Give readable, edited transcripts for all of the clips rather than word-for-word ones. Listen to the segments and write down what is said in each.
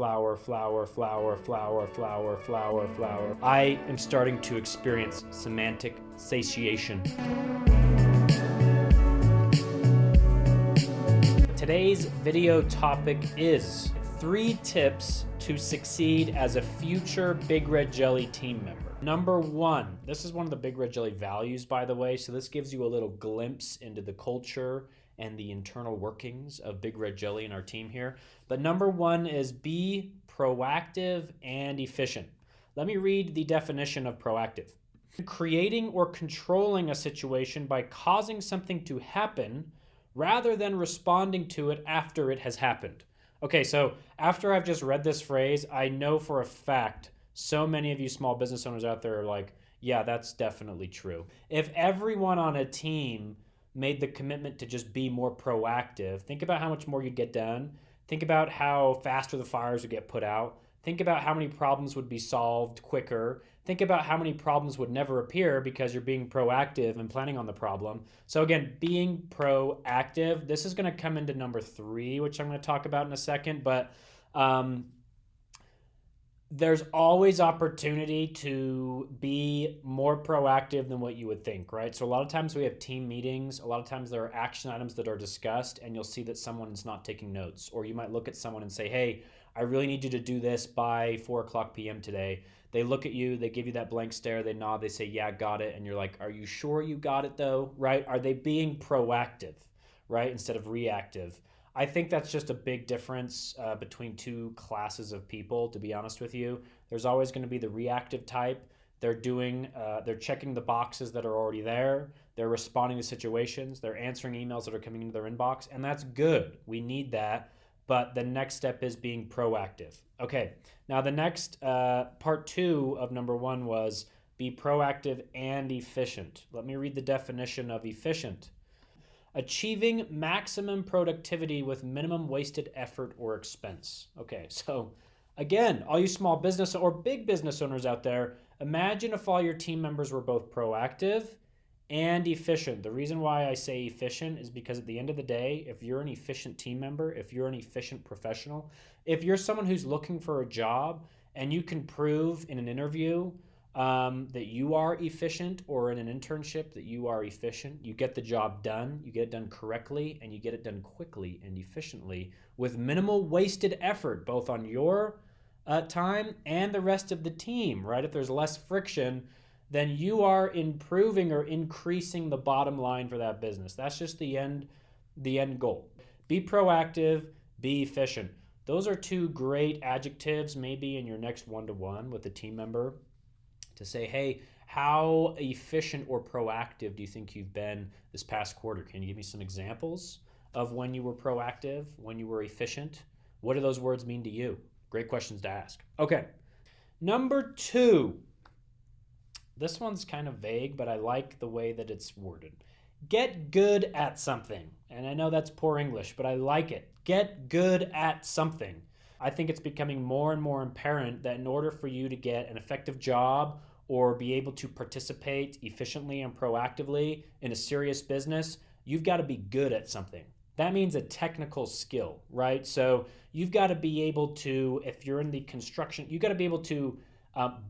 Flower, flower, flower, flower, flower, flower, flower. I am starting to experience semantic satiation. Today's video topic is 3 tips to succeed as a future Big Red Jelly team member. Number 1, this is one of the Big Red Jelly values, by the way, so this gives you a little glimpse into the culture and the internal workings of Big Red Jelly in our team here. But number 1 is be proactive and efficient. Let me read the definition of proactive. Creating or controlling a situation by causing something to happen rather than responding to it after it has happened. Okay, so after I've just read this phrase, I know for a fact so many of you small business owners out there are like, yeah, that's definitely true. If everyone on a team made the commitment to just be more proactive, think about how much more you'd get done. Think about how faster the fires would get put out. Think about how many problems would be solved quicker. Think about how many problems would never appear because you're being proactive and planning on the problem. So again, being proactive, this is going to come into number 3, which I'm going to talk about in a second, but there's always opportunity to be more proactive than what you would think, right? So a lot of times we have team meetings. A lot of times there are action items that are discussed and you'll see that someone's not taking notes. Or you might look at someone and say, hey, I really need you to do this by 4:00 p.m. today. They look at you, they give you that blank stare, they nod, they say, yeah, got it. And you're like, are you sure you got it though, right? Are they being proactive, right? Instead of reactive. I think that's just a big difference between 2 classes of people, to be honest with you. There's always going to be the reactive type. They're checking the boxes that are already there. They're responding to situations. They're answering emails that are coming into their inbox, and that's good. We need that. But the next step is being proactive. Okay, now the next part 2 of number 1 was be proactive and efficient. Let me read the definition of efficient. Achieving maximum productivity with minimum wasted effort or expense. Okay, so again, all you small business or big business owners out there, imagine if all your team members were both proactive and efficient. The reason why I say efficient is because at the end of the day, if you're an efficient team member, if you're an efficient professional, if you're someone who's looking for a job and you can prove in an interview that you are efficient, or in an internship that you are efficient, you get the job done, you get it done correctly, and you get it done quickly and efficiently with minimal wasted effort, both on your time and the rest of the team, right? If there's less friction, then you are improving or increasing the bottom line for that business. That's just the end goal. Be proactive, be efficient. Those are 2 great adjectives maybe in your next one-to-one with a team member, to say, hey, how efficient or proactive do you think you've been this past quarter? Can you give me some examples of when you were proactive, when you were efficient? What do those words mean to you? Great questions to ask. Okay, number 2. This one's kind of vague, but I like the way that it's worded. Get good at something. And I know that's poor English, but I like it. Get good at something. I think it's becoming more and more apparent that in order for you to get an effective job or be able to participate efficiently and proactively in a serious business, you've got to be good at something. That means a technical skill, right? So you've got to be able to, if you're in the construction, you've got to be able to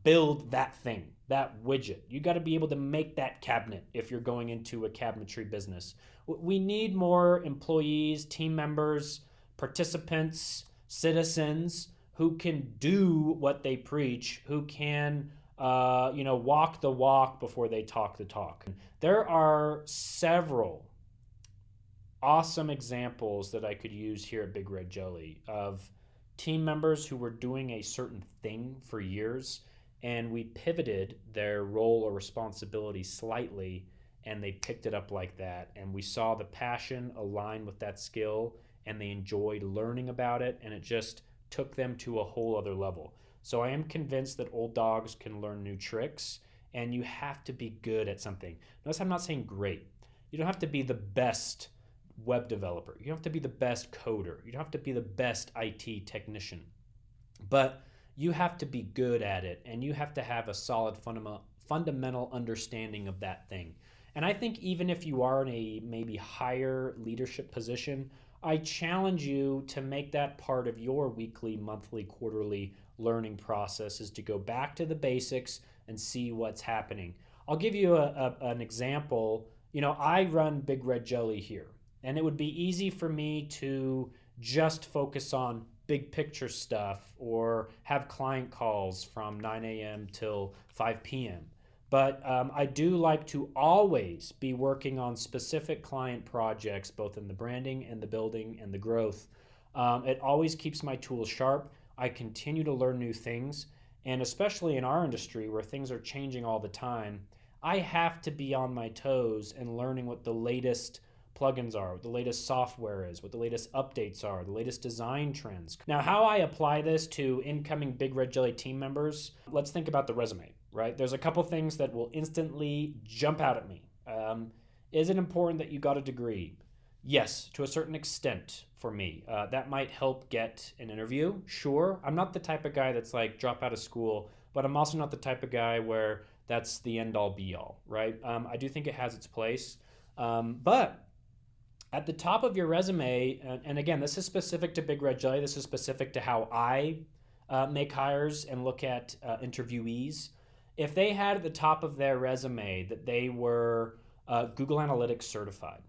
build that thing, that widget. You got to be able to make that cabinet if you're going into a cabinetry business. We need more employees, team members, participants, citizens who can do what they preach, who can walk the walk before they talk the talk. There are several awesome examples that I could use here at Big Red Jelly of team members who were doing a certain thing for years, and we pivoted their role or responsibility slightly, and they picked it up like that. And we saw the passion align with that skill, and they enjoyed learning about it, and it just took them to a whole other level. So I am convinced that old dogs can learn new tricks, and you have to be good at something. Notice I'm not saying great. You don't have to be the best web developer. You don't have to be the best coder. You don't have to be the best IT technician. But you have to be good at it, and you have to have a solid fundamental understanding of that thing. And I think even if you are in a maybe higher leadership position, I challenge you to make that part of your weekly, monthly, quarterly learning process, is to go back to the basics and see what's happening. I'll give you an example. I run Big Red Jelly here, and it would be easy for me to just focus on big picture stuff or have client calls from 9 a.m. till 5 p.m. But I do like to always be working on specific client projects, both in the branding and the building and the growth. It always keeps my tools sharp. I continue to learn new things. And especially in our industry where things are changing all the time, I have to be on my toes and learning what the latest plugins are, what the latest software is, what the latest updates are, the latest design trends. Now, how I apply this to incoming Big Red Jelly team members, let's think about the resume, right? There's a couple things that will instantly jump out at me. Is it important that you got a degree? Yes, to a certain extent for me. That might help get an interview, sure. I'm not the type of guy that's like drop out of school, but I'm also not the type of guy where that's the end all be all, right? I do think it has its place. But at the top of your resume, and again, this is specific to Big Red Jelly, this is specific to how I make hires and look at interviewees. If they had at the top of their resume that they were Google Analytics certified,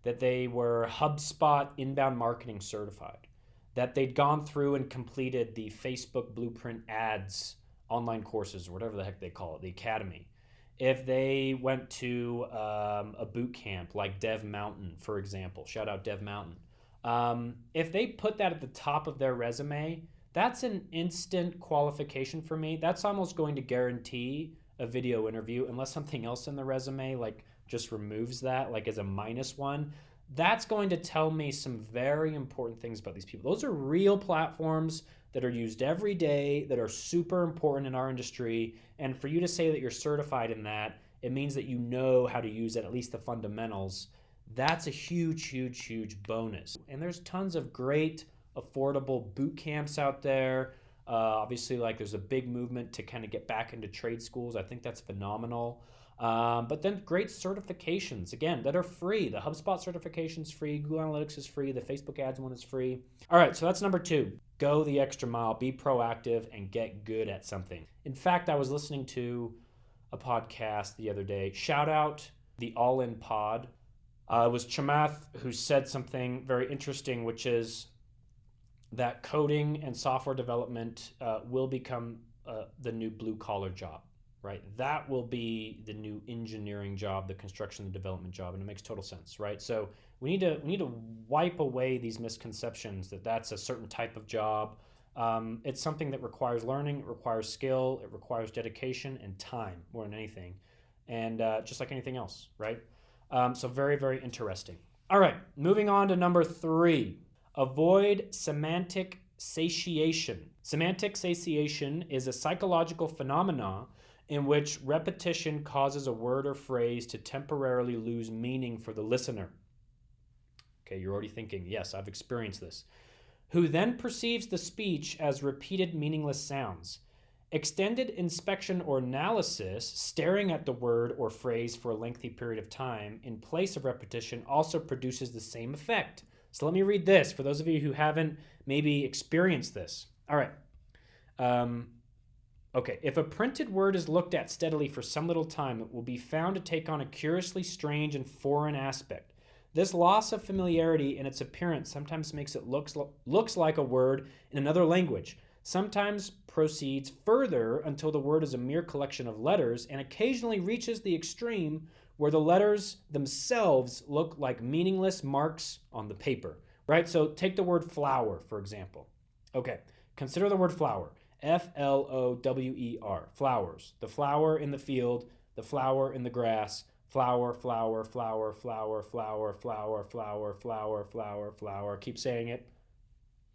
that they were HubSpot inbound marketing certified, that they'd gone through and completed the Facebook Blueprint ads online courses, or whatever the heck they call it, the academy. If they went to a boot camp like Dev Mountain, for example, shout out Dev Mountain. If they put that at the top of their resume, that's an instant qualification for me. That's almost going to guarantee a video interview, unless something else in the resume like just removes that, like as a -1. That's going to tell me some very important things about these people. Those are real platforms that are used every day, that are super important in our industry. And for you to say that you're certified in that, it means that you know how to use it, at least the fundamentals. That's a huge, huge, huge bonus. And there's tons of great, affordable boot camps out there. Obviously, like there's a big movement to kind of get back into trade schools. I think that's phenomenal. But then great certifications, again, that are free. The HubSpot certification is free. Google Analytics is free. The Facebook ads one is free. All right, so that's number 2. Go the extra mile, be proactive, and get good at something. In fact, I was listening to a podcast the other day. Shout out the All In Pod. It was Chamath who said something very interesting, which is that coding and software development will become the new blue collar job, right? That will be the new engineering job, the construction and development job, and it makes total sense, right? So we need to wipe away these misconceptions that that's a certain type of job. It's something that requires learning, it requires skill, it requires dedication and time more than anything, and just like anything else, right? So very, very interesting. All right, moving on to number 3. Avoid semantic satiation. Semantic satiation is a psychological phenomenon in which repetition causes a word or phrase to temporarily lose meaning for the listener. Okay, you're already thinking, yes, I've experienced this. Who then perceives the speech as repeated meaningless sounds. Extended inspection or analysis, staring at the word or phrase for a lengthy period of time in place of repetition, also produces the same effect. So let me read this for those of you who haven't maybe experienced this. All right. Okay, if a printed word is looked at steadily for some little time, it will be found to take on a curiously strange and foreign aspect. This loss of familiarity in its appearance sometimes makes it looks like a word in another language, sometimes proceeds further until the word is a mere collection of letters, and occasionally reaches the extreme where the letters themselves look like meaningless marks on the paper, right? So take the word flower, for example. Okay, consider the word flower. Flower, flowers. The flower in the field, the flower in the grass, flower, flower, flower, flower, flower, flower, flower, flower, flower, flower. Keep saying it.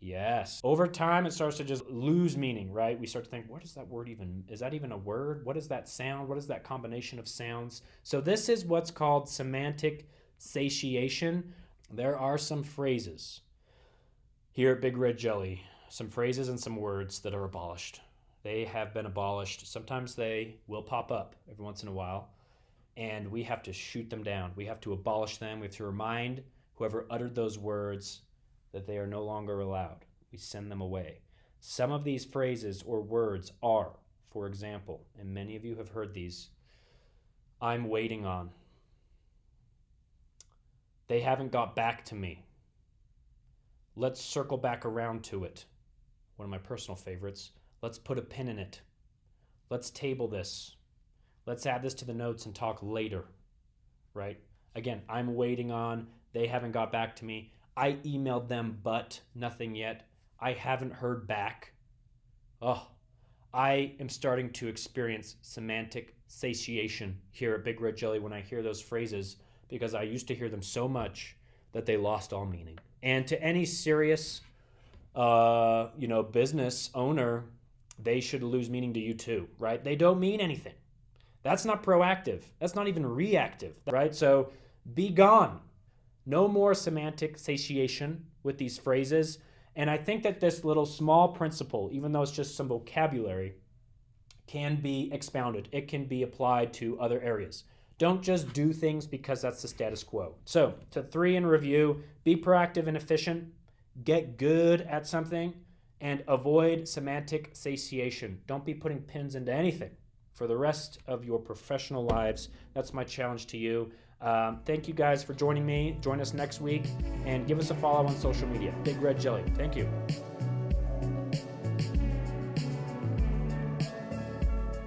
Yes. Over time, it starts to just lose meaning, right? We start to think, what is that word even? Is that even a word? What is that sound? What is that combination of sounds? So this is what's called semantic satiation. There are some phrases here at Big Red Jelly, some phrases and some words that are abolished. They have been abolished. Sometimes they will pop up every once in a while, and we have to shoot them down. We have to abolish them. We have to remind whoever uttered those words that they are no longer allowed. We send them away. Some of these phrases or words are, for example, and many of you have heard these, I'm waiting on. They haven't got back to me. Let's circle back around to it. One of my personal favorites. Let's put a pin in it. Let's table this. Let's add this to the notes and talk later, right? Again, I'm waiting on. They haven't got back to me. I emailed them, but nothing yet. I haven't heard back. Oh, I am starting to experience semantic satiation here at Big Red Jelly when I hear those phrases, because I used to hear them so much that they lost all meaning. And to any serious, business owner, they should lose meaning to you too, right? They don't mean anything. That's not proactive. That's not even reactive, right? So be gone. No more semantic satiation with these phrases. And I think that this little small principle, even though it's just some vocabulary, can be expounded. It can be applied to other areas. Don't just do things because that's the status quo. So, to 3 in review, be proactive and efficient, get good at something, and avoid semantic satiation. Don't be putting pins into anything for the rest of your professional lives. That's my challenge to you. Thank you guys for joining me. Join us next week and give us a follow on social media. Big Red Jelly. Thank you.